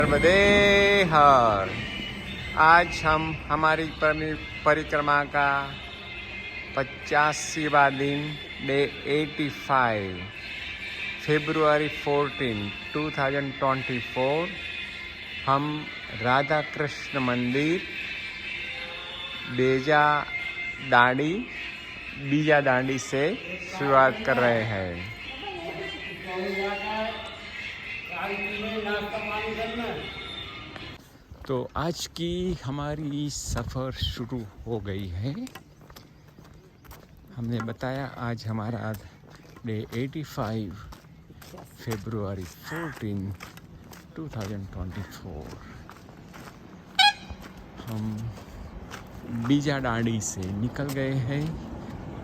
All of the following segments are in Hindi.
नर्मदे हर। आज हम हमारी परिक्रमा का 85वां दिन डे 85 फरवरी 14, 2024 हम राधा कृष्ण मंदिर बीजा दांडी से शुरुआत कर रहे हैं। तो आज की हमारी सफ़र शुरू हो गई है। हमने बताया आज हमारा डे 85 फरवरी 14, 2024 हम बीजा दांडी से निकल गए हैं।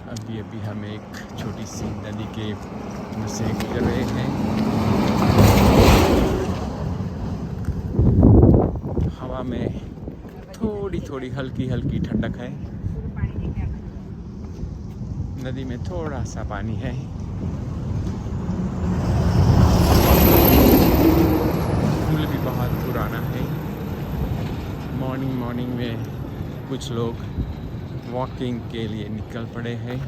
अभी हम एक छोटी सी नदी के मुँह से गुजर रहे हैं। हवा में थोड़ी हल्की ठंडक है। नदी में थोड़ा सा पानी है। पुल भी बहुत पुराना है। मॉर्निंग में कुछ लोग वॉकिंग के लिए निकल पड़े हैं।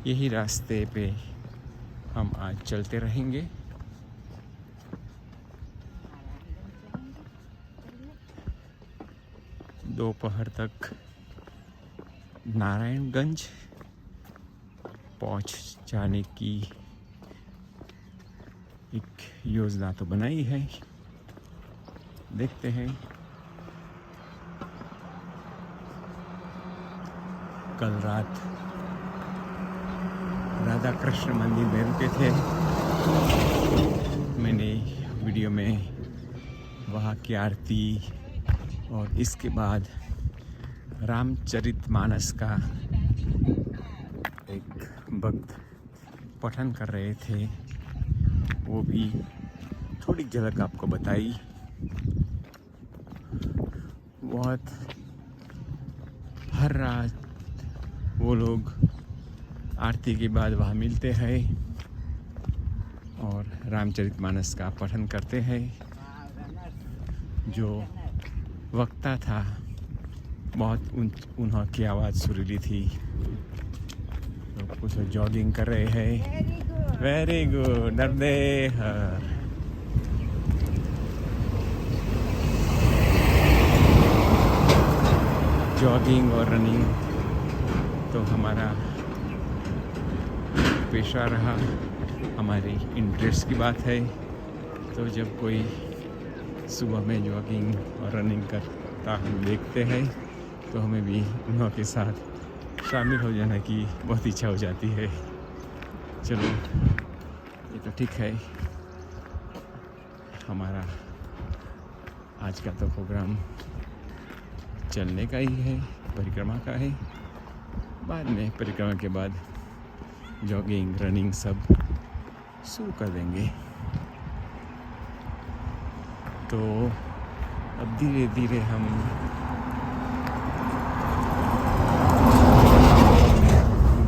यही रास्ते पे हम आज चलते रहेंगे। दोपहर तक नारायणगंज पहुंच जाने की एक योजना तो बनाई है। देखते हैं। कल रात राधा कृष्ण मंदिर में रुके थे। मैंने वीडियो में वहाँ की आरती और इसके बाद रामचरितमानस का एक भक्त पठन कर रहे थे, वो भी थोड़ी झलक आपको बताई। बहुत हर रात वो लोग आरती के बाद वहाँ मिलते हैं और रामचरितमानस का पठन करते हैं। जो वक्ता था बहुत उनकी आवाज़ सुरीली थी। तो कुछ जॉगिंग कर रहे हैं। Very good. नर्मदे हर। जॉगिंग और रनिंग तो हमारा पेशा रहा, हमारी इंटरेस्ट की बात है। तो जब कोई सुबह में जॉगिंग और रनिंग करता हम देखते हैं तो हमें भी उन्हों के साथ शामिल हो जाने की बहुत इच्छा हो जाती है। चलो ये तो ठीक है। हमारा आज का तो प्रोग्राम चलने का ही है, परिक्रमा का है। बाद में परिक्रमा के बाद जॉगिंग रनिंग सब शुरू कर देंगे। तो अब धीरे धीरे हम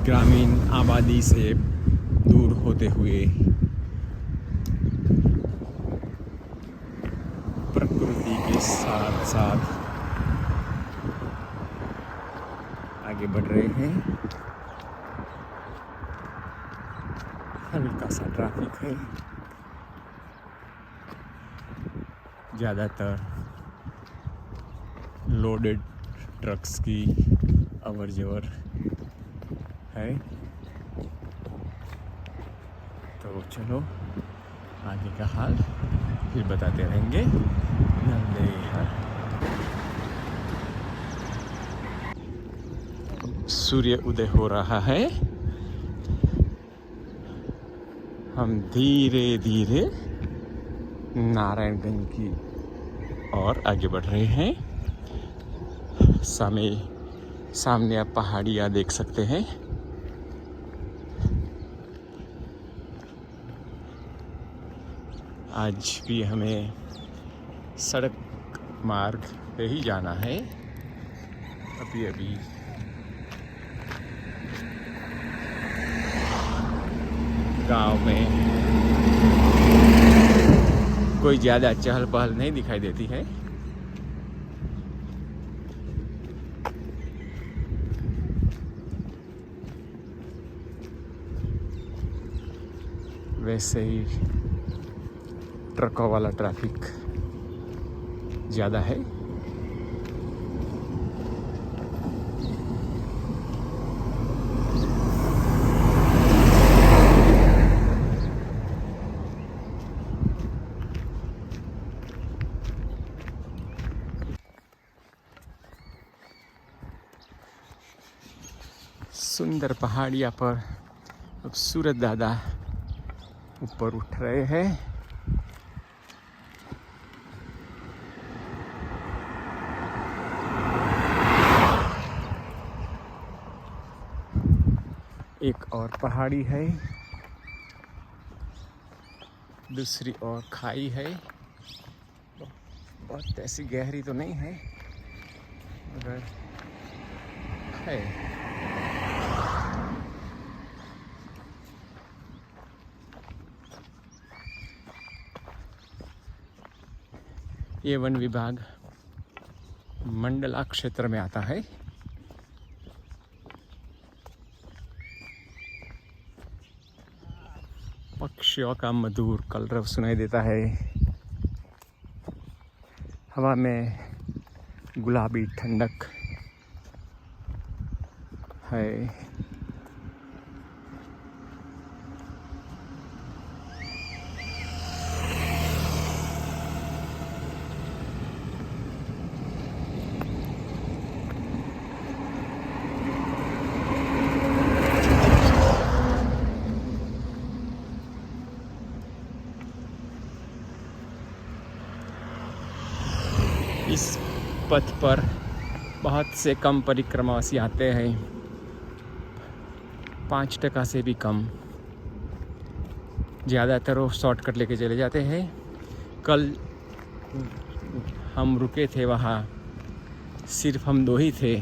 ग्रामीण आबादी से दूर होते हुए प्रकृति के साथ साथ आगे बढ़ रहे हैं। हल्का सा ट्रैफिक है। ज़्यादातर लोडेड ट्रक्स की अवर जवर है। तो चलो आगे का हाल फिर बताते रहेंगे। नर्मदे हर। सूर्य उदय हो रहा है। हम धीरे धीरे नारायणगंज की ओर आगे बढ़ रहे हैं। सामने आप पहाड़ियाँ देख सकते हैं। आज भी हमें सड़क मार्ग पे ही जाना है। अभी गांव में कोई ज़्यादा चहल पहल नहीं दिखाई देती है। वैसे ही ट्रकों वाला ट्रैफिक ज़्यादा है। सुंदर पहाड़िया पर अब सूरज दादा ऊपर उठ रहे हैं। एक और पहाड़ी है, दूसरी ओर खाई है। बहुत ऐसी गहरी तो नहीं है मगर है। ये वन विभाग मंडला क्षेत्र में आता है। पक्षियों का मधुर कलरव सुनाई देता है। हवा में गुलाबी ठंडक है। इस पथ पर बहुत से कम परिक्रमावासी आते हैं, 5% से भी कम। ज़्यादातर वो शॉर्टकट लेके चले जाते हैं। कल हम रुके थे वहाँ, सिर्फ हम 2 ही थे।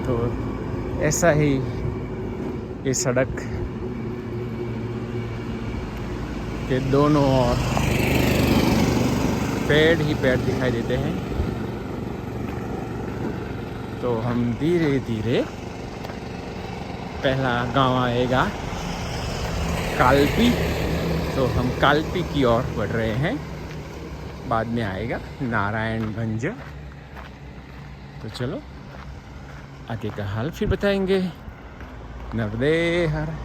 तो ऐसा ही ये सड़क के दोनों ओर पेड़ ही पेड़ दिखाई देते हैं। तो हम धीरे धीरे, पहला गांव आएगा कालपी, तो हम कालपी की ओर बढ़ रहे हैं। बाद में आएगा नारायणगंज। तो चलो आगे का हाल फिर बताएंगे। नर्मदे हर।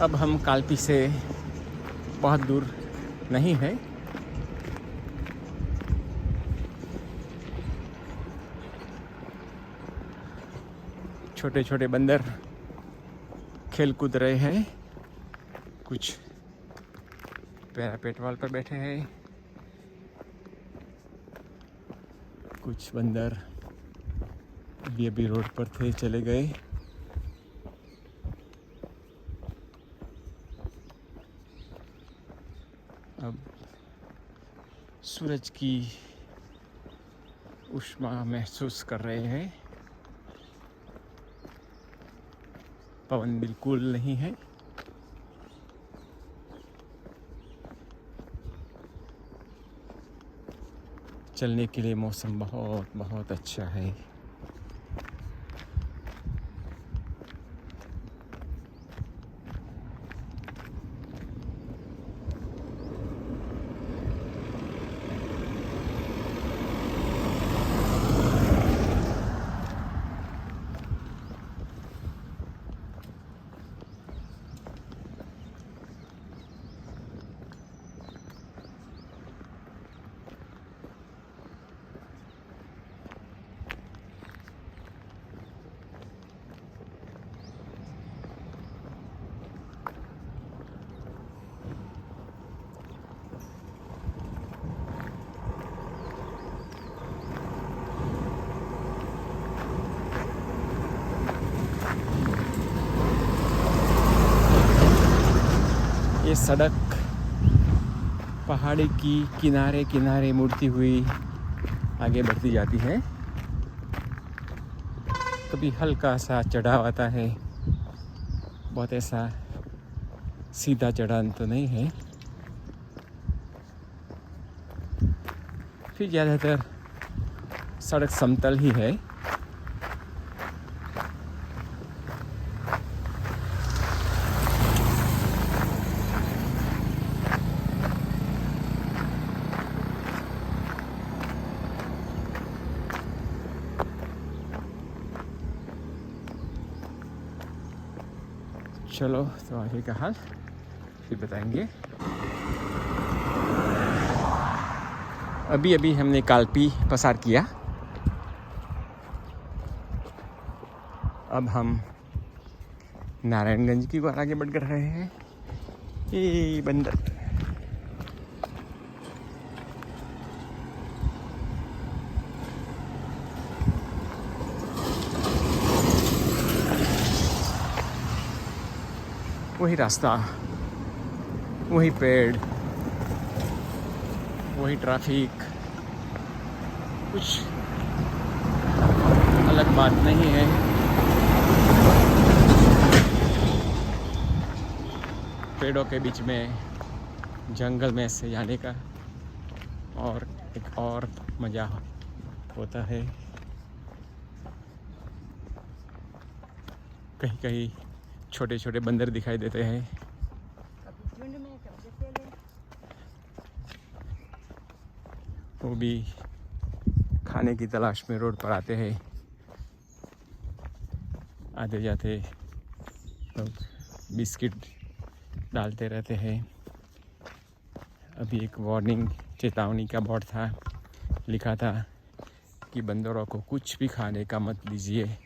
अब हम कालपी से बहुत दूर नहीं है। छोटे छोटे बंदर खेल कूद रहे हैं। कुछ पैरापेट वॉल पर बैठे हैं। कुछ बंदर अभी रोड पर थे, चले गए। अब सूरज की ऊष्मा महसूस कर रहे हैं। पवन बिल्कुल नहीं है। चलने के लिए मौसम बहुत बहुत अच्छा है। ये सड़क पहाड़ी की किनारे किनारे मुड़ती हुई आगे बढ़ती जाती है। कभी हल्का सा चढ़ाव आता है, बहुत ऐसा सीधा चढ़ान तो नहीं है। फिर ज़्यादातर सड़क समतल ही है। चलो तो आगे का हाल फिर बताएंगे। अभी अभी हमने कालपी पसार किया। अब हम नारायणगंज की ओर आगे बढ़ कर रहे हैं। ये बंदर वही रास्ता, वही पेड़, वही ट्रैफिक, कुछ अलग बात नहीं है। पेड़ों के बीच में जंगल में से जाने का और एक और मज़ा होता है। कहीं कहीं छोटे छोटे बंदर दिखाई देते हैं। वो भी खाने की तलाश में रोड पर आते हैं। आते जाते लोग बिस्किट डालते रहते हैं। अभी एक वार्निंग चेतावनी का बोर्ड था, लिखा था कि बंदरों को कुछ भी खाने का मत दीजिए।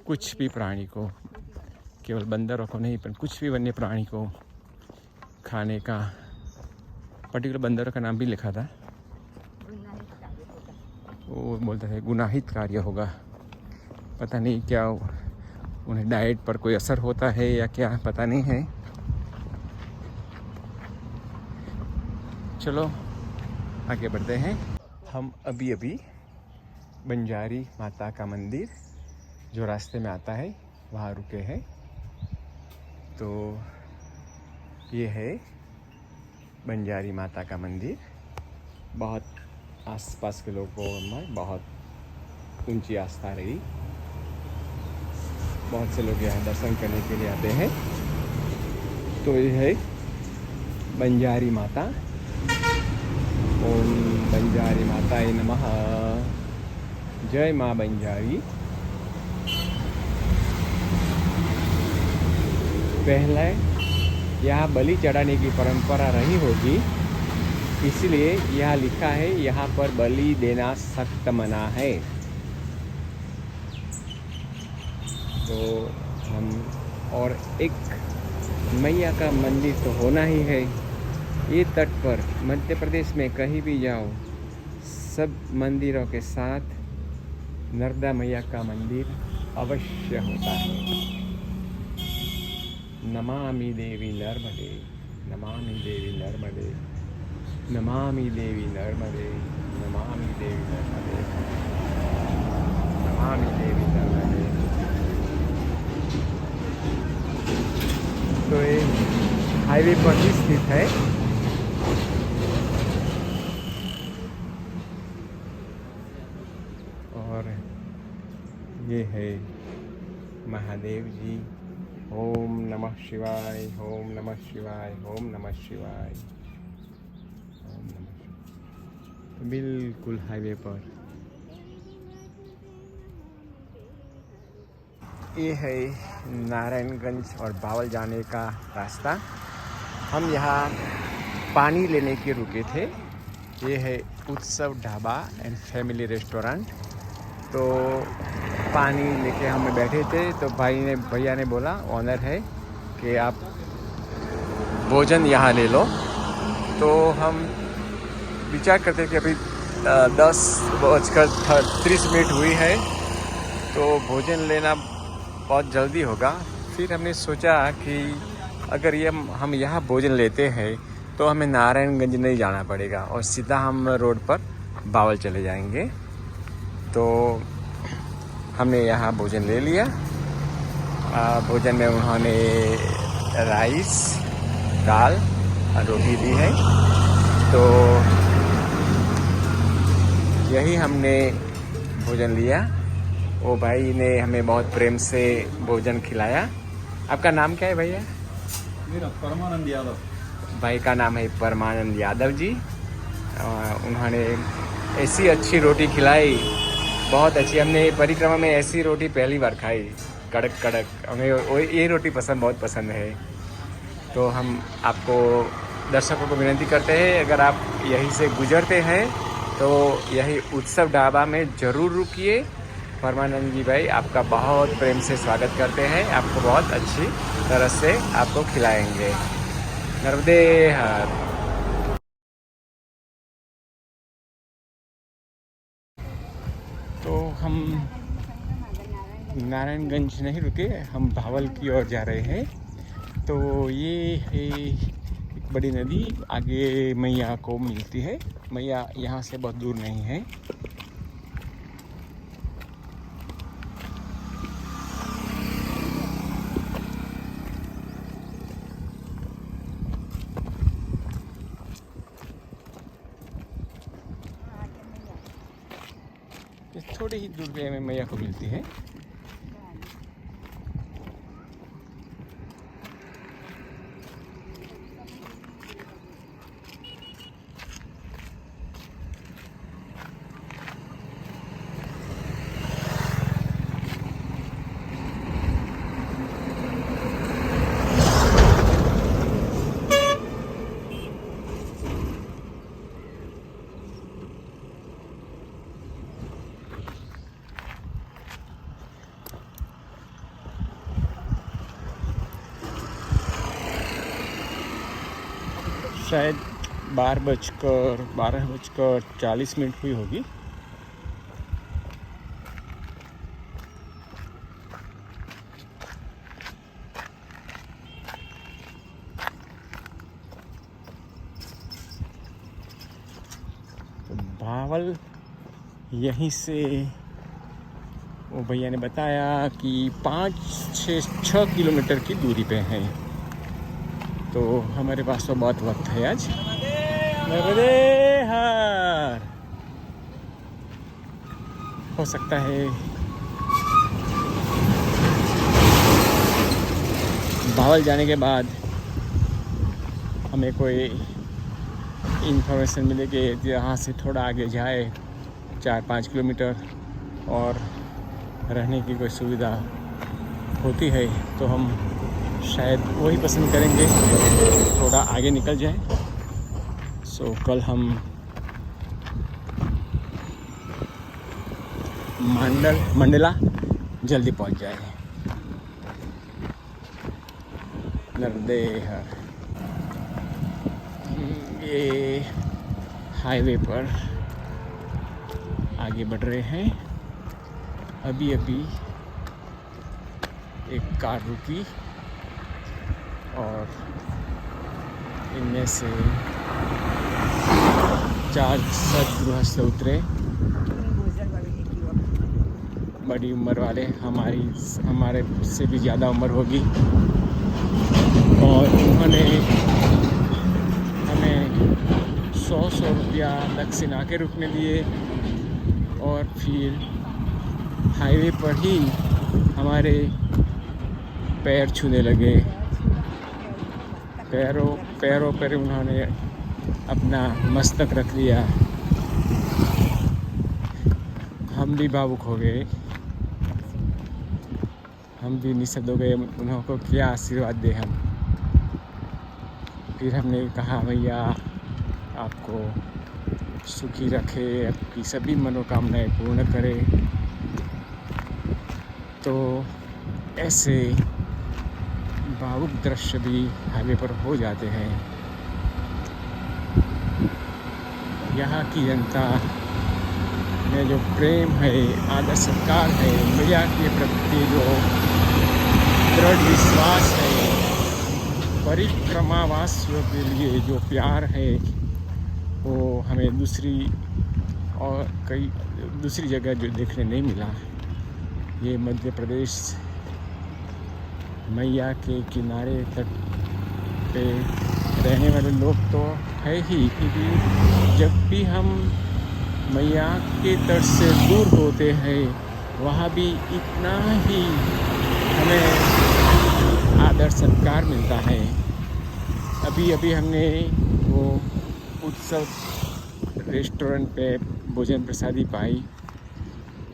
कुछ भी प्राणी को, केवल बंदरों को नहीं पर कुछ भी वन्य प्राणी को खाने का, पर्टिकुलर बंदरों का नाम भी लिखा था। वो बोलते थे गुनाहित कार्य होगा। पता नहीं क्या उन्हें डाइट पर कोई असर होता है या क्या, पता नहीं है। चलो आगे बढ़ते हैं। हम अभी अभी बंजारी माता का मंदिर जो रास्ते में आता है वहाँ रुके हैं। तो ये है बंजारी माता का मंदिर। बहुत आसपास के लोगों में बहुत ऊंची आस्था रही। बहुत से लोग यहाँ दर्शन करने के लिए आते हैं। तो ये है बंजारी माता। ओम बंजारी माताय नमः। जय माँ बंजारी। पहले यहाँ बलि चढ़ाने की परंपरा रही होगी, इसलिए यहाँ लिखा है यहाँ पर बलि देना सख्त मना है। तो हम और एक मैया का मंदिर तो होना ही है। ये तट पर मध्य प्रदेश में कहीं भी जाओ, सब मंदिरों के साथ नर्मदा मैया का मंदिर अवश्य होता है। नमामि देवी नर्मदे, नमामि देवी नर्मदे, नमामि देवी नर्मदे, नमामि देवी नर्मदे, नमामि देवी नर्मदे। तो ये हाईवे पर ही स्थित है। और ये है महादेव जी। ओम नमः शिवाय, ओम नमः शिवाय, ओम नमः शिवाय, ओम नमः शिवाय। बिल्कुल हाईवे पर ये है नारायणगंज और बावल जाने का रास्ता। हम यहाँ पानी लेने के रुके थे। ये है उत्सव ढाबा एंड फैमिली रेस्टोरेंट। तो पानी लेके हम बैठे थे, तो भैया ने बोला, ऑनर है, कि आप भोजन यहाँ ले लो। तो हम विचार करते कि अभी 10:30 हुई है, तो भोजन लेना बहुत जल्दी होगा। फिर हमने सोचा कि अगर ये हम यहाँ भोजन लेते हैं तो हमें नारायणगंज नहीं जाना पड़ेगा और सीधा हम रोड पर बावल चले जाएंगे। तो हमने यहाँ भोजन ले लिया। भोजन में उन्होंने राइस, दाल और रोटी दी है। तो यही हमने भोजन लिया। वो भाई ने हमें बहुत प्रेम से भोजन खिलाया। आपका नाम क्या है भैया? मेरा परमानंद यादव। भाई का नाम है परमानंद यादव जी। उन्होंने ऐसी अच्छी रोटी खिलाई, बहुत अच्छी। हमने परिक्रमा में ऐसी रोटी पहली बार खाई, कड़क कड़क। हमें ये रोटी बहुत पसंद है। तो हम आपको दर्शकों को विनती करते हैं, अगर आप यहीं से गुजरते हैं तो यही उत्सव ढाबा में ज़रूर रुकिए। परमानंद जी भाई आपका बहुत प्रेम से स्वागत करते हैं, आपको बहुत अच्छी तरह से आपको खिलाएंगे। नर्मदे हर। तो हम नारायणगंज नहीं रुके, हम भावल की ओर जा रहे हैं। तो ये है एक बड़ी नदी, आगे मैया को मिलती है। मैया यहाँ से बहुत दूर नहीं है। थोड़ी ही दूर पे में मैया को मिलती है। शायद 12:40 हुई होगी। तो भावल यहीं से वो भैया ने बताया कि 5-6 किलोमीटर की दूरी पे है। तो हमारे पास तो बहुत वक्त है आज। नर्मदे हर। हो सकता है भावल जाने के बाद हमें कोई इन्फॉर्मेशन मिले कि यहाँ से थोड़ा आगे जाए 4-5 किलोमीटर और रहने की कोई सुविधा होती है तो हम शायद वही पसंद करेंगे, थोड़ा आगे निकल जाए। सो कल हम मंडला जल्दी पहुंच जाए। नर्मदे हर। ये हाईवे पर आगे बढ़ रहे हैं। अभी एक कार रुकी और इनमें से 4 सतगृहस्थ उतरे, बड़ी उम्र वाले, हमारे से भी ज़्यादा उम्र होगी। और उन्होंने हमें 100 रुपया दक्षिणा के रूप में दिए और फिर हाईवे पर ही हमारे पैर छूने लगे। पैरों पर उन्होंने अपना मस्तक रख लिया। हम भी भावुक हो गए, हम भी निशब्द हो गए। उनको क्या आशीर्वाद दे हम। फिर हमने कहा भैया आपको सुखी रखे, आपकी सभी मनोकामनाएं पूर्ण करे। तो ऐसे भावुक दृश्य भी हाईवे पर हो जाते हैं। यहाँ की जनता में जो प्रेम है, आदर सत्कार है, मैया के प्रति जो दृढ़ विश्वास है, परिक्रमावासियों के लिए जो प्यार है वो हमें दूसरी जगह जो देखने नहीं मिला। ये मध्य प्रदेश मैया के किनारे तट पे रहने वाले लोग तो है ही, क्योंकि जब भी हम मैया के तट से दूर होते हैं वहाँ भी इतना ही हमें आदर सत्कार मिलता है। अभी हमने वो उत्सव रेस्टोरेंट पे भोजन प्रसादी पाई,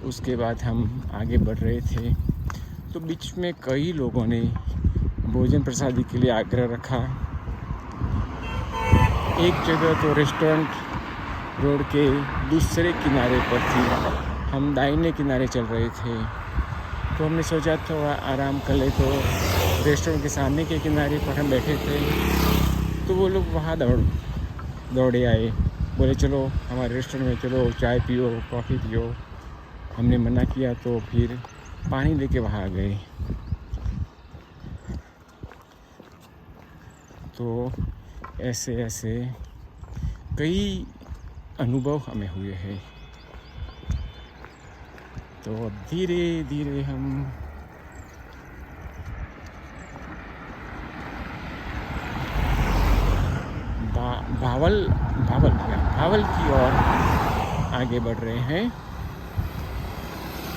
उसके बाद हम आगे बढ़ रहे थे तो बीच में कई लोगों ने भोजन प्रसादी के लिए आग्रह रखा। एक जगह तो रेस्टोरेंट रोड के दूसरे किनारे पर थी, हम दाहिने किनारे चल रहे थे तो हमने सोचा थोड़ा आराम कर ले, तो रेस्टोरेंट के सामने के किनारे पर हम बैठे थे तो वो लोग वहाँ दौड़े आए, बोले चलो हमारे रेस्टोरेंट में चलो, चाय पियो, कॉफ़ी पियो। हमने मना किया तो फिर पानी लेके वहाँ आ गए। तो ऐसे कई अनुभव हमें हुए हैं। तो अब धीरे धीरे हम भावल की ओर आगे बढ़ रहे हैं,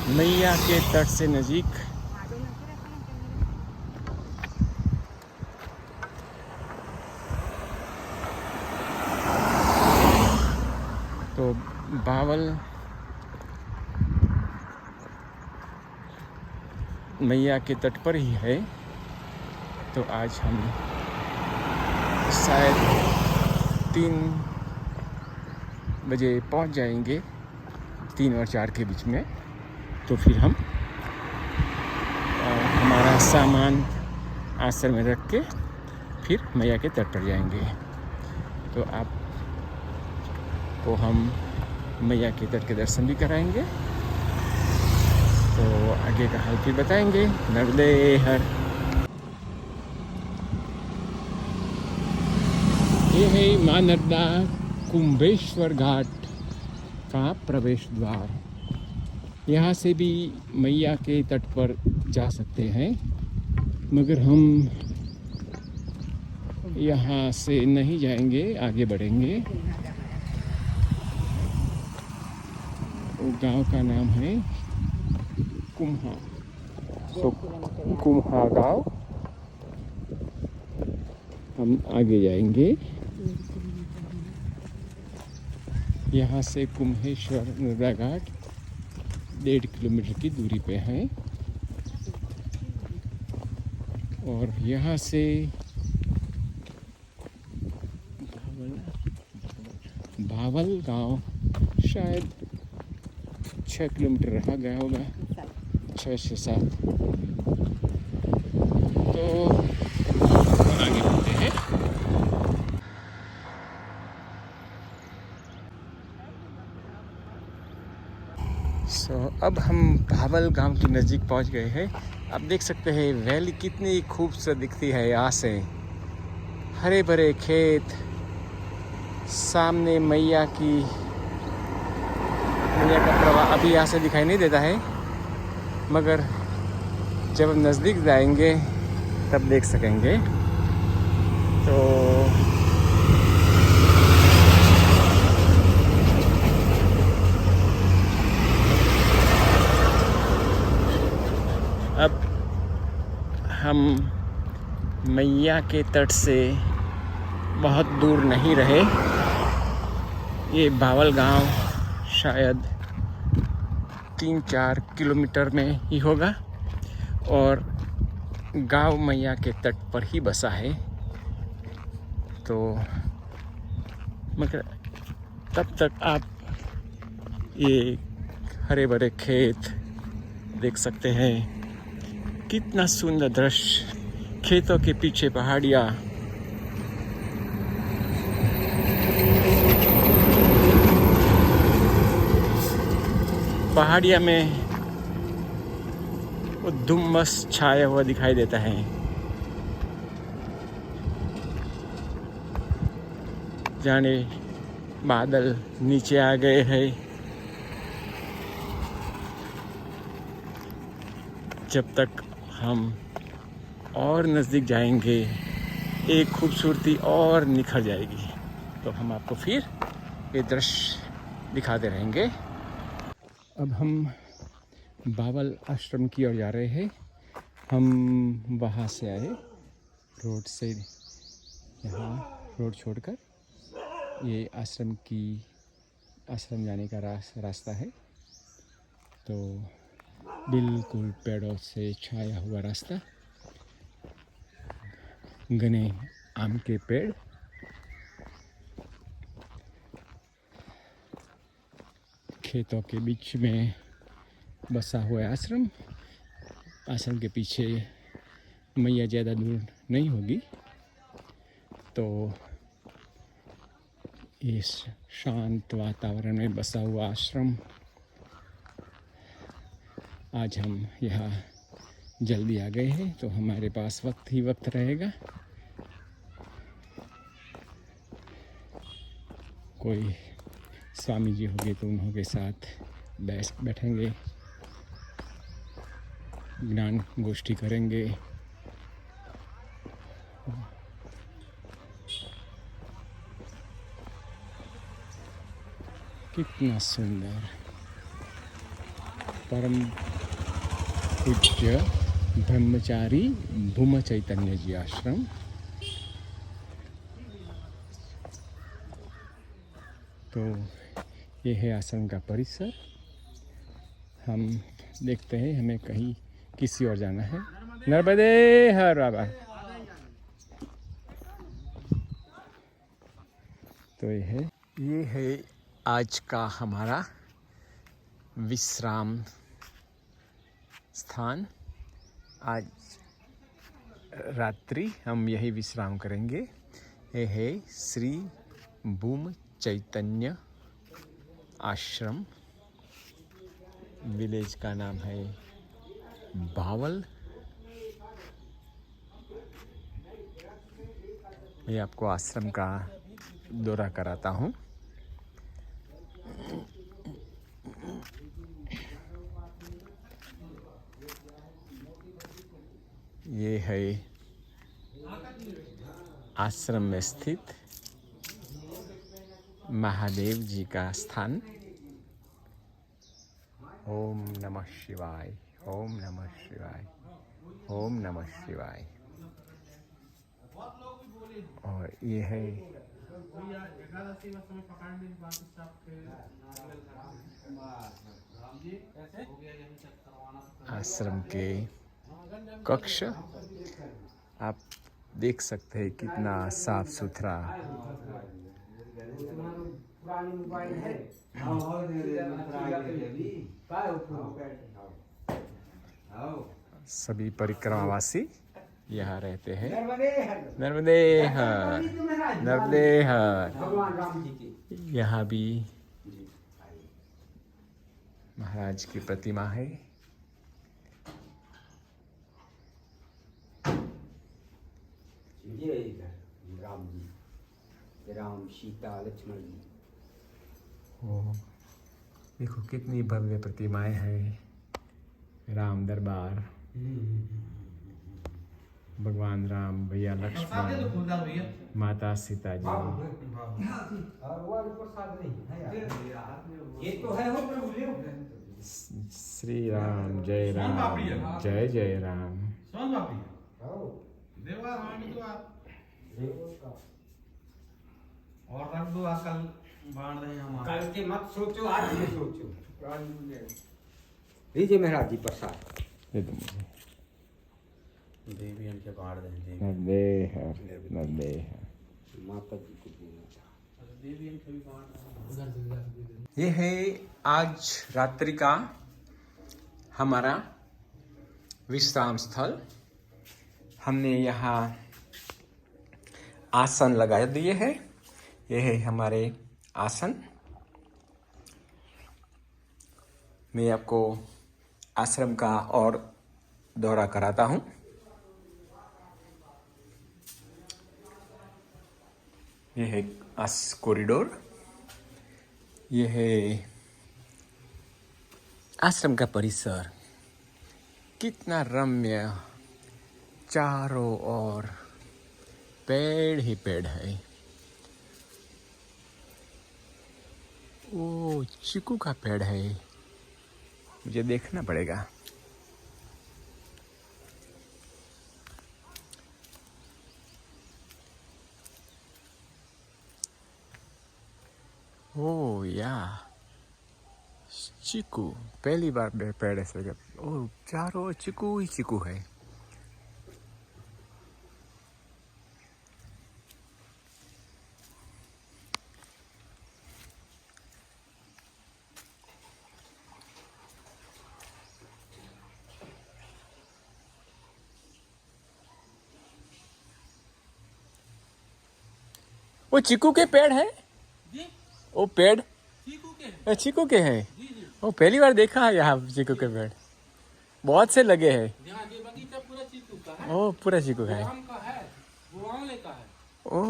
मैया के तट से नज़दीक। तो भावल मैया के तट पर ही है। तो आज हम शायद 3 बजे पहुंच जाएंगे, 3 और 4 के बीच में। तो फिर हम हमारा सामान आश्रम में रख के फिर मैया के तट पर जाएंगे। तो आपको हम मैया के तट के दर्शन भी कराएंगे, तो आगे का हाल फिर बताएंगे। नर्मदे हर। ये है माँ नर्मदा कुंभेश्वर घाट का प्रवेश द्वार। यहाँ से भी मैया के तट पर जा सकते हैं, मगर हम यहाँ से नहीं जाएंगे, आगे बढ़ेंगे। गांव का नाम है कुम्हा। तो कुम्हा गांव हम आगे जाएंगे। यहाँ से कुम्हेश्वर नर्मदा घाट 1.5 किलोमीटर की दूरी पे है और यहाँ से भावल गांव शायद 6 किलोमीटर रहा गया होगा, 6 से 7। तो आगे बढ़ते हैं। अब हम भावल गांव के नज़दीक पहुंच गए हैं। आप देख सकते हैं वैली कितनी खूबसूरत दिखती है यहाँ से। हरे भरे खेत, सामने मैया का प्रवाह अभी यहाँ से दिखाई नहीं देता है, मगर जब हम नज़दीक जाएंगे तब देख सकेंगे। तो अब हम मैया के तट से बहुत दूर नहीं रहे। ये भावल गांव शायद 3-4 किलोमीटर में ही होगा और गांव मैया के तट पर ही बसा है। तो मगर तब तक आप ये हरे भरे खेत देख सकते हैं। कितना सुंदर दृश्य, खेतों के पीछे पहाड़ियाँ। पहाड़ियाँ में वो धुम्मस छाया हुआ दिखाई देता है। जाने बादल नीचे आ गए हैं। जब तक हम और नज़दीक जाएंगे एक खूबसूरती और निखर जाएगी, तो हम आपको फिर ये दृश्य दिखाते रहेंगे। अब हम बावल आश्रम की ओर जा रहे हैं। हम वहाँ से आए रोड से, यहाँ रोड छोड़कर ये आश्रम जाने का रास्ता है। तो बिल्कुल पेड़ों से छाया हुआ रास्ता, घने आम के पेड़, खेतों के बीच में बसा हुआ आश्रम। आश्रम के पीछे मैया ज़्यादा दूर नहीं होगी। तो इस शांत वातावरण में बसा हुआ आश्रम, आज हम यहाँ जल्दी आ गए हैं तो हमारे पास वक्त ही वक्त रहेगा। कोई स्वामी जी होंगे तो उन्होंने साथ बैठेंगे, ज्ञान गोष्ठी करेंगे। कितना सुंदर परम पूज्य ब्रह्मचारी भूम चैतन्य जी आश्रम। तो ये है आश्रम का परिसर। हम देखते हैं हमें कहीं किसी और जाना है। नर्मदे हर बाबा। तो ये है आज का हमारा विश्राम स्थान। आज रात्रि हम यही विश्राम करेंगे। ये है श्री भूम चैतन्य आश्रम। विलेज का नाम है बावल। मैं आपको आश्रम का दौरा कराता हूँ। ये है आश्रम में स्थित महादेव जी का स्थान। ओम नमः शिवाय, ओम नमः शिवाय, ओम नमः शिवाय। और ये है आश्रम के कक्ष। आप देख सकते हैं कितना साफ सुथरा। सभी परिक्रमावासी यहाँ रहते हैं। नर्मदे हर, नर्मदे हर। यहाँ भी महाराज की प्रतिमा है। ये इधर राम जी, राम सीता लक्ष्मण जी। ओ, देखो कितनी भव्य प्रतिमाएं हैं। राम दरबार, भगवान राम, भैया लक्ष्मण, माता सीता जी। ये तो है हो प्रभु ले। श्री राम, जय राम, जय जय राम। और रख दो, कल बांध रहे हैं हम। कल के मत सोचो, आज में सोचो। लीजिए महाराज जी प्रसाद। ये तो मुझे देवी इनके बांध रहे हैं। नर्मदे हर, नर्मदे हर। माता जी को देना था। देवी इनके भी बांध रहे हैं। ये है आज रात्रि का हमारा विश्राम स्थल। हमने यहाँ आसन लगा दिए हैं। ये है हमारे आसन। मैं आपको आश्रम का और दौरा कराता हूँ। ये है कॉरिडोर, ये है आश्रम का परिसर। कितना रम्य, चारों ओर पेड़ ही पेड़ है। ओ चीकू का पेड़ है, मुझे देखना पड़ेगा। ओ या चीकू, पहली बार पेड़ ऐसे लगा। ओ चारों ओर चीकू ही चीकू है। वो चीकू के पेड़ है जी वो पेड़ चीकू के हैं। चीकू के है। जी जी वो पहली बार देखा है यहाँ चीकू के पेड़, बहुत से लगे हैं। यहाँ ये बगीचा पूरा चीकू का है। ओ पूरा चीकू का वो है। आम का है, वो आंवले का है, ओ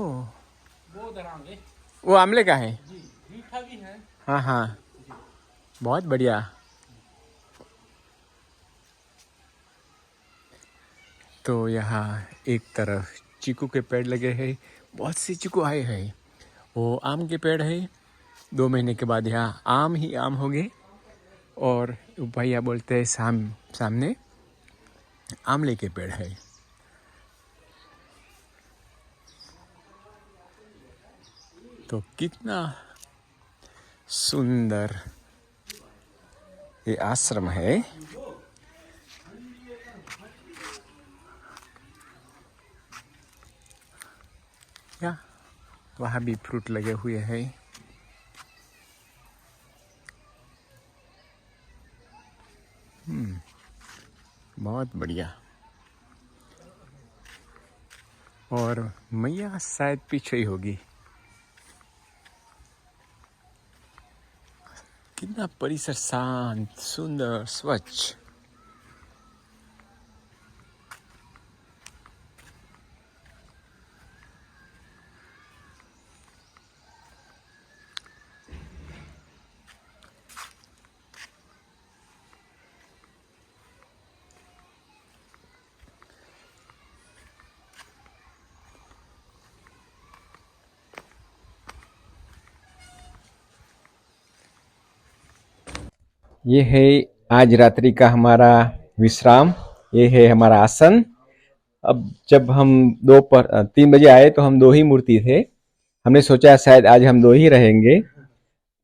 वो दरांगे। वो आमले का है। जी मीठा भी है। हाँ हाँ, बहुत बढ़िया। तो यहाँ एक तरफ चीकू के पेड़ लगे हैं, बहुत से चीकू आए हैं। वो आम के पेड़ है, 2 महीने के बाद यहाँ आम ही आम होंगे। और भैया बोलते हैं सामने आमले के पेड़ है। तो कितना सुंदर ये आश्रम है। या वहाँ भी फ्रूट लगे हुए हैं। बहुत बढ़िया। और मैया शायद पीछे ही होगी। कितना परिसर शांत, सुंदर, स्वच्छ। ये है आज रात्रि का हमारा विश्राम। ये है हमारा आसन। अब जब हम 3 बजे आए तो हम 2 ही मूर्ति थे। हमने सोचा शायद आज हम 2 ही रहेंगे।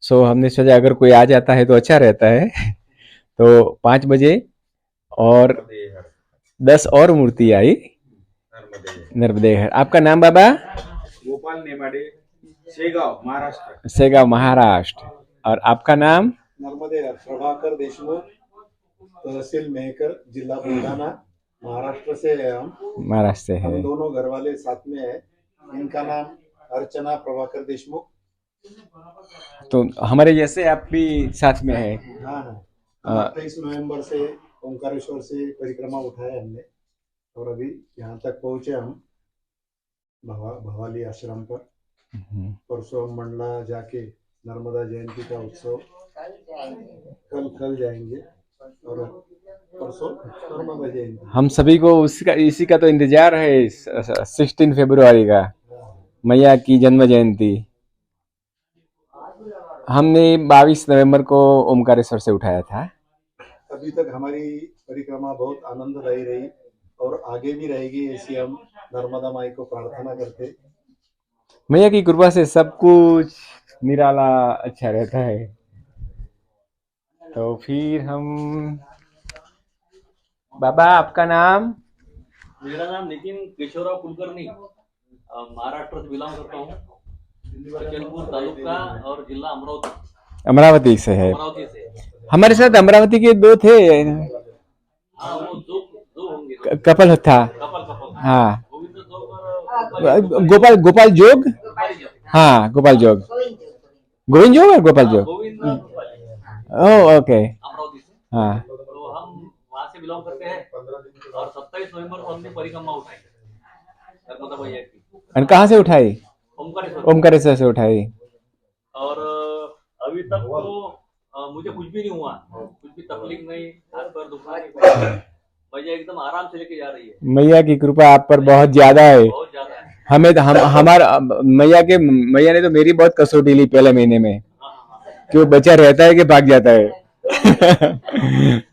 सो हमने सोचा अगर कोई आ जाता है तो अच्छा रहता है। तो 5 बजे और 10 और मूर्ति आई। नर्मदेहर। आपका नाम बाबा? गोपाल नेमाडे, शेगाव महाराष्ट्र। शेगाव महाराष्ट्र। और आपका नाम? नर्मदेहर प्रभाकर देशमुख, तहसील मेहकर, जिला बुलढाना, महाराष्ट्र से है हम। महाराष्ट्र से है। हम दोनों घर वाले साथ में है। इनका नाम अर्चना प्रभाकर देशमुख। तो हमारे जैसे आप भी साथ में है। हाँ, 28 नवंबर से ओंकारेश्वर से परिक्रमा उठाया हमने और अभी यहाँ तक पहुंचे हम भवाली आश्रम पर। परसों हम मंडला जाके नर्मदा जयंती का उत्सव कल जाएंगे और परसों नर्मदा जयंती। हम सभी को इसी का तो इंतजार है। 16 फरवरी का मैया की जन्म जयंती। हमने 22 नवंबर को ओमकारेश्वर से उठाया था। अभी तक हमारी परिक्रमा बहुत आनंददायी रही और आगे भी रहेगी, ऐसी हम नर्मदा माई को प्रार्थना करते। मैया की कृपा से सब कुछ निराला अच्छा रहता है। तो फिर हम बाबा आपका नाम? मेरा नाम नितिन केशवराव कुलकर्णी, महाराष्ट्र से बिलोंग करता हूँ। अचलपूर तालुका और जिला अमरावती। अमरावती से है। अमरावती से हमारे साथ अमरावती के 2 थे। हाँ, वो दो होंगे। कपल था। कपल हाँ, गोविंद जोग और गोपाल जोग। हाँ, गोपाल जोग। गोविंद जोग और गोपाल जोग। Govind oh okay. अमरावती से। हाँ, तो हम वहाँ से बिलोंग करते हैं और 27 नवंबर को हमने परिक्रमा उठाई नर्मदा मैया की। और कहाँ से उठाई? ओमकारेश्वर से उठाई। और अभी तक तो मुझे कुछ भी नहीं हुआ, कुछ भी तकलीफ नहीं, हाथ पैर दुखना नहीं, मैया एकदम आराम से लेके जा रही है। मैया की कृपा आप पर बहुत ज्यादा है। बहुत ज्यादा है। हमें तो हमारा मैया ने तो मेरी बहुत कसौटी ली पहले महीने में, कि वो बच्चा रहता है कि भाग जाता है।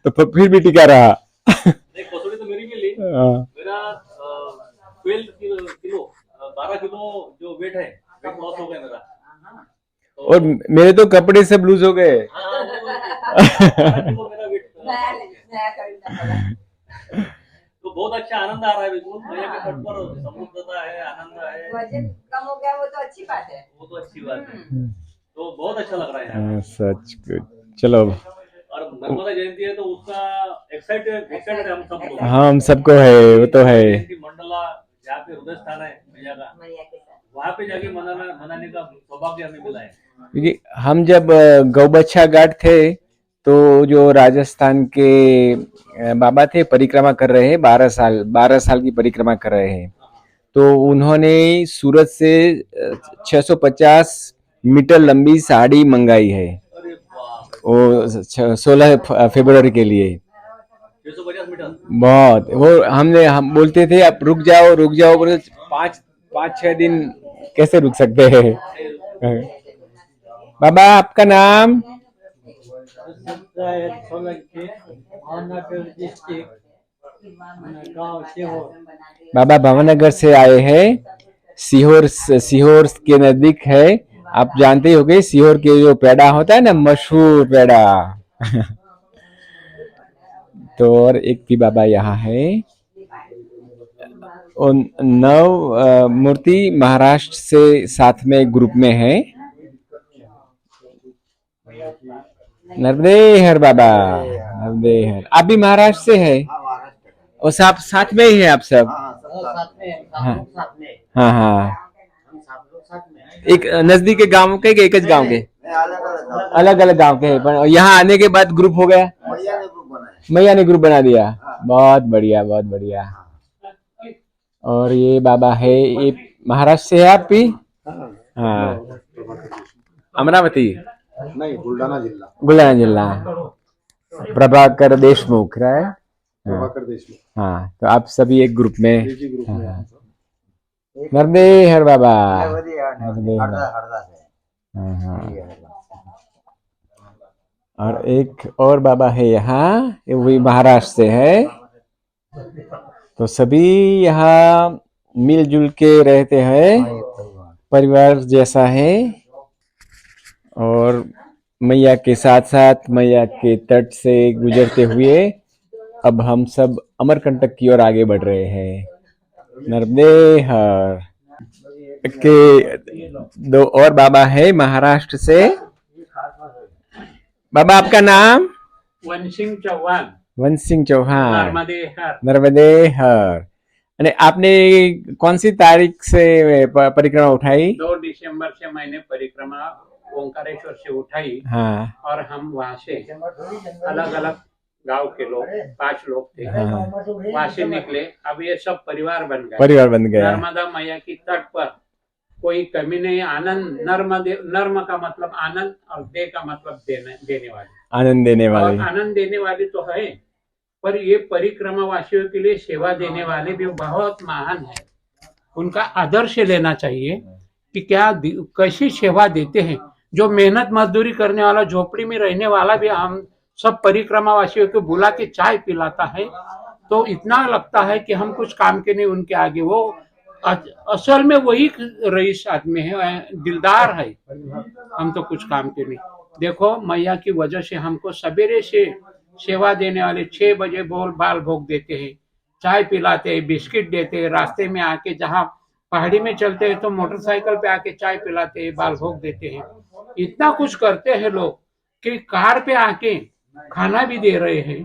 तो फिर भी टिका रहा। नहीं, कसौटी तो मेरी भी ली। मेरा 12 किलो जो वेट है, वेट लॉस हो गया मेरा। और मेरे तो कपड़े सब लूज हो गए। हाँ, 12 किलो मेरा वेट। तो बहुत अच्छा आनंद आ रहा है बिल्कुल। मैया के तट पर समुद्रता है, आनंद है। वजन कम हो गया वो तो अच्छी बात है। वो तो अच्छी बात है। तो बहुत अच्छा लग रहा है यहाँ। सच चलो। और नर्मदा जयंती है तो उसका एक्साइटेड है हम सब लोग। हाँ, हम सबको है, वो तो है। जयंती मंडला जहाँ पे हृदय स्थान है मैया का, मैया के साथ वहाँ पे जाके मनाने का सौभाग्य हमें मिला है। क्योंकि हम जब गौबच्छा घाट थे तो जो राजस्थान के बाबा थे परिक्रमा कर रहे हैं, 12 साल की परिक्रमा कर रहे हैं। तो उन्होंने सूरत से 650 मीटर लंबी साड़ी मंगाई है, अरे बाप, वो 16 फरवरी के लिए। 650 मीटर। बहुत, वो हम बोलते थे आप रुक जाओ बोले 5-6 दिन कैसे रुक सकते हैं। बाबा आपका नाम? बाबा भावनगर से आए हैं, सीहोर के नजदीक है। आप जानते होंगे सीहोर के जो पेड़ा होता है ना, मशहूर पेड़ा। तो और एक भी बाबा यहाँ है। और 9 मूर्ति महाराष्ट्र से साथ में ग्रुप में है। नर्मदे हर बाबा, नर्मदे हर। आप भी महाराष्ट्र से है? और साथ में ही है आप सब? हाँ हाँ। एक नजदीक के गांव के एक गांव के? अलग अलग गांव के हैं, पर यहाँ आने के बाद ग्रुप हो गया। मैया ने ग्रुप बना दिया। बहुत बढ़िया, बहुत बढ़िया। और ये बाबा है, ये महाराष्ट्र से है आप भी? हाँ। अमरावती नहीं, बुलढाणा जिला। प्रभाकर देशमुख है। प्रभाकर देशमुख। हाँ, तो आप सभी एक ग्रुप में। हाँ। नर्मदे हर बाबा, नर्मदे हर। हाँ हाँ। और एक और बाबा है यहाँ, वो भी महाराष्ट्र से है। तो सभी यहाँ मिलजुल के रहते हैं, परिवार जैसा है। और मैया के साथ साथ मैया के तट से गुजरते हुए अब हम सब अमरकंटक की ओर आगे बढ़ रहे हैं। नर्मदे हर के 2 और बाबा है महाराष्ट्र से। बाबा आपका नाम? वनसिंह चौहान। वनसिंह चौहान। नर्मदे हर। अरे आपने कौन सी तारीख से परिक्रमा उठाई? 2 दिसंबर से मैंने परिक्रमा ओंकारेश्वर से उठाई। हाँ। और हम वहाँ से अलग अलग गांव के लोग 5 लोग थे। हाँ। वहाँ से निकले। अब ये सब परिवार बन गए। नर्मदा मैया की तट पर कोई कमी नहीं। आनंद, नर्म का मतलब आनंद और दे का मतलब देने वाली, आनंद देने वाली। और आनंद देने वाली तो है, पर ये परिक्रमा वासियों के लिए सेवा देने वाले भी बहुत महान है। उनका आदर्श लेना चाहिए कि क्या कैसी सेवा देते हैं। जो मेहनत मजदूरी करने वाला, झोपड़ी में रहने वाला भी हम सब परिक्रमा वासियों को बुला के चाय पिलाता है, तो इतना लगता है कि हम कुछ काम के नहीं उनके आगे। वो असल में वही रईस आदमी है, दिलदार है। हम तो कुछ काम के नहीं। देखो मैया की वजह से हमको सवेरे से सेवा देने वाले 6 बजे बाल भोग देते हैं, चाय पिलाते हैं, बिस्किट देते हैं। रास्ते में आके जहाँ पहाड़ी में चलते हैं तो मोटरसाइकिल पे आके चाय पिलाते हैं, बाल भोग देते हैं। इतना कुछ करते हैं लोग कि कार पे आके खाना भी दे रहे हैं।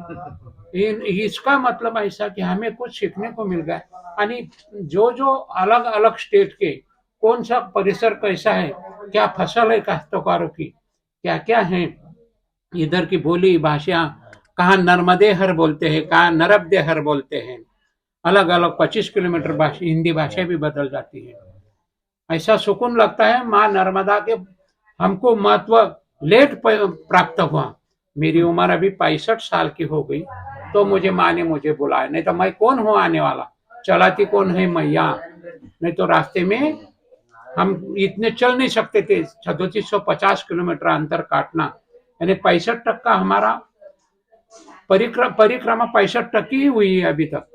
इसका मतलब ऐसा कि हमें कुछ सीखने को मिल गया। यानी जो अलग अलग स्टेट के कौन सा परिसर कैसा है, क्या फसल है काश्तकारों की, क्या क्या है, इधर की बोली भाषा, कहाँ नर्मदे हर बोलते हैं, कहाँ नरबदे हर बोलते हैं। अलग अलग 25 किलोमीटर हिंदी भाषा भी बदल जाती है। ऐसा सुकून लगता है। माँ नर्मदा के हमको महत्व लेट प्राप्त हुआ। मेरी उम्र अभी 65 साल की हो गई, तो मुझे माँ ने मुझे बुलाया, नहीं तो मैं कौन हूँ आने वाला, चलाती कौन है मैया। नहीं तो रास्ते में हम इतने चल नहीं सकते थे, 3750 किलोमीटर अंतर काटना, यानी 65% हमारा परिक्रमा 65% ही हुई है अभी तक।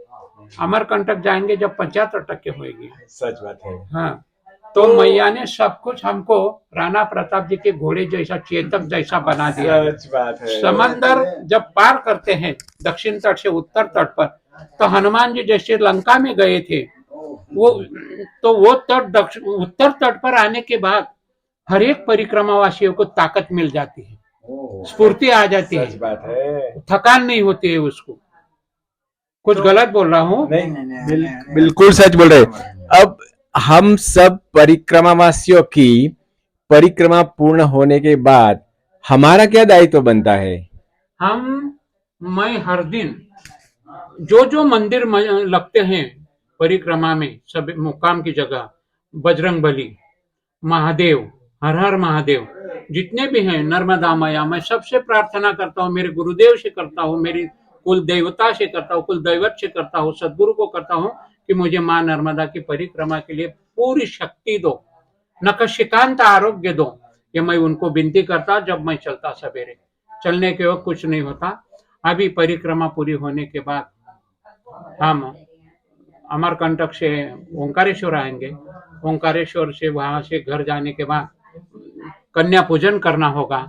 अमरकंटक जाएंगे जब 75% होगी। सच बात है। हाँ, तो मैया ने सब कुछ हमको राणा प्रताप जी के घोड़े जैसा, चेतक जैसा बना दिया है। सच बात है। समंदर जब पार करते हैं दक्षिण तट से उत्तर तट पर, तो हनुमान जी जैसे लंका में गए थे, वो तट उत्तर तट पर आने के बाद हर एक परिक्रमावासियों को ताकत मिल जाती है, स्फूर्ति आ जाती है, सच बात है। थकान नहीं होती है उसको। कुछ गलत बोल रहा हूँ? नहीं, बिल्कुल सच बोल रहे। अब हम सब परिक्रमावासियों की परिक्रमा पूर्ण होने के बाद हमारा क्या दायित्व बनता है? मैं हर दिन जो मंदिर लगते हैं परिक्रमा में, सब मुकाम की जगह, बजरंग बली, महादेव, हर हर महादेव, जितने भी हैं, नर्मदा मैया, मैं सबसे प्रार्थना करता हूँ। मेरे गुरुदेव से करता हूँ, मेरी कुल देवता से करता हूँ, कुल दैवत से करता हूँ, सदगुरु को करता हूँ कि मुझे माँ नर्मदा की परिक्रमा के लिए पूरी शक्ति दो, नखशिकांत आरोग्य दो। ये मैं उनको विनती करता जब मैं चलता सवेरे। चलने के वक्त कुछ नहीं होता। अभी परिक्रमा पूरी होने के बाद हम अमरकंटक से ओंकारेश्वर आएंगे। ओंकारेश्वर से वहां से घर जाने के बाद कन्या पूजन करना होगा।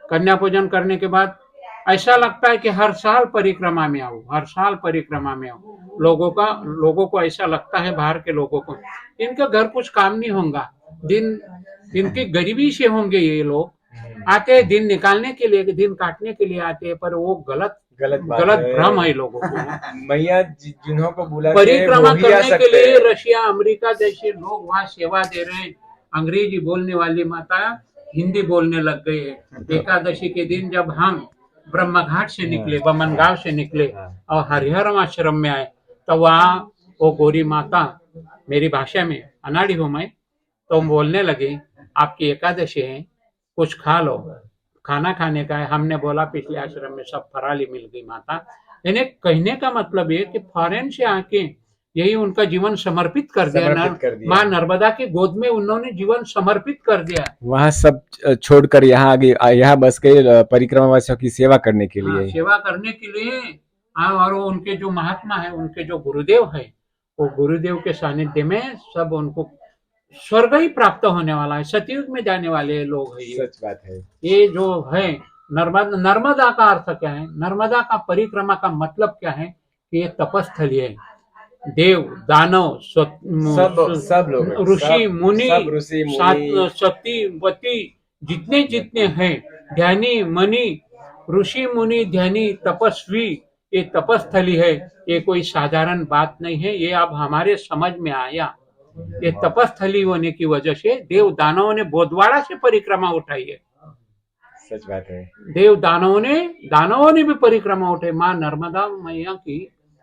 कन्या पूजन करने के बाद ऐसा लगता है कि हर साल परिक्रमा में आऊं, हर साल परिक्रमा में आऊं। लोगों को ऐसा लगता है, बाहर के लोगों को, इनका घर कुछ काम नहीं होगा, इनकी गरीबी से होंगे ये लोग, आते हैं दिन निकालने के लिए, दिन काटने के लिए आते हैं, पर वो गलत भ्रम है लोगों को। मैया जिन्हों को बुला परिक्रमा करने के लिए रशिया, अमेरिका जैसे लोग वहाँ सेवा दे रहे हैं। अंग्रेजी बोलने वाली माता हिंदी बोलने लग गई है। एकादशी के दिन जब हम ब्रह्मघाट से निकले, बमनगांव से निकले और हरिहरम आश्रम में आए, तो वहाँ वो गोरी माता, मेरी भाषा में अनाड़ी हूँ मैं, तो बोलने लगी, आपकी एकादशी है, कुछ खा लो, खाना खाने का है। हमने बोला पिछले आश्रम में सब फराली मिल गई माता। यानी कहने का मतलब ये कि फॉरेन से आके यही उनका जीवन समर्पित कर दिया। माँ नर्मदा की गोद में उन्होंने जीवन समर्पित कर दिया। वहाँ सब छोड़कर यहाँ आगे यहाँ बस गए परिक्रमावासियों की सेवा करने के लिए। सेवा करने के लिए। और उनके जो महात्मा है, उनके जो गुरुदेव है, वो गुरुदेव के सानिध्य में सब उनको स्वर्ग ही प्राप्त होने वाला है। सतयुग में जाने वाले लोग हैं ये। सच बात है। ये जो है नर्मदा का अर्थ क्या है, नर्मदा का परिक्रमा का मतलब क्या है कि ये तपस्थली है। देव, दानव, सब लोग, ऋषि मुनि, सती वती, जितने हैं, ध्यानी मणि, ऋषि मुनि, ध्यानी, तपस्वी, ये तपस्थली है। ये कोई साधारण बात नहीं है। ये अब हमारे समझ में आया। ये तपस्थली होने की वजह से देव दानवों ने बोधवाड़ा से परिक्रमा उठाई है। सच बात है। देव दानवों ने भी परिक्रमा उठाई। माँ नर्मदा मैया की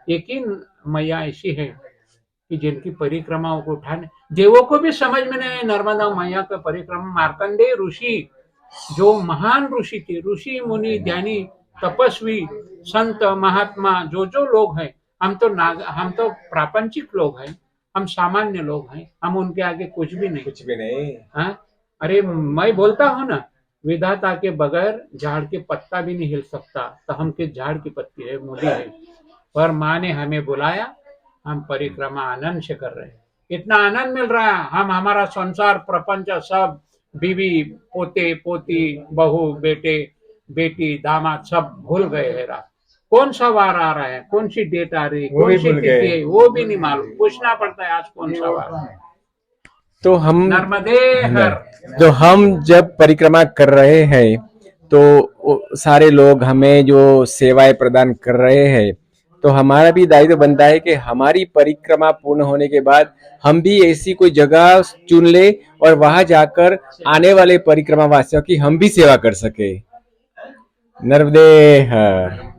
एक ही मैया ऐसी है कि जिनकी परिक्रमा को उठाने, देवों को भी समझ में नहीं। नर्मदा मैया का परिक्रमा, मार्कंडेय ऋषि जो महान ऋषि थे, ऋषि मुनि, ध्यानी, तपस्वी, संत, महात्मा, जो लोग हैं, हम तो प्रापंचिक लोग हैं, हम सामान्य लोग हैं, हम उनके आगे कुछ भी नहीं। हाँ, अरे मैं बोलता हूँ ना, विधाता के बगैर झाड़ के पत्ता भी नहीं हिल सकता, तो हम किस झाड़ की पत्ती है, मूली है। पर माँ ने हमें बुलाया, हम परिक्रमा आनंद से कर रहे हैं। इतना आनंद मिल रहा है, हम हमारा संसार, प्रपंच, सब बीवी, पोते पोती, बहू, बेटे बेटी, दामाद सब भूल गए हैं। रात कौन सा वार आ रहा है, कौन सी डेट आ रही है, कौन सी तिथि है, वो भी नहीं मालूम। पूछना पड़ता है आज कौन सा वार है। तो हम नर्मदे हर, तो हम जब परिक्रमा कर रहे हैं तो सारे लोग हमें जो सेवाएं प्रदान कर रहे हैं, तो हमारा भी दायित्व बनता है कि हमारी परिक्रमा पूर्ण होने के बाद हम भी ऐसी कोई जगह चुन ले और वहां जाकर आने वाले परिक्रमा वासियों की हम भी सेवा कर सके। नर्मदे हर।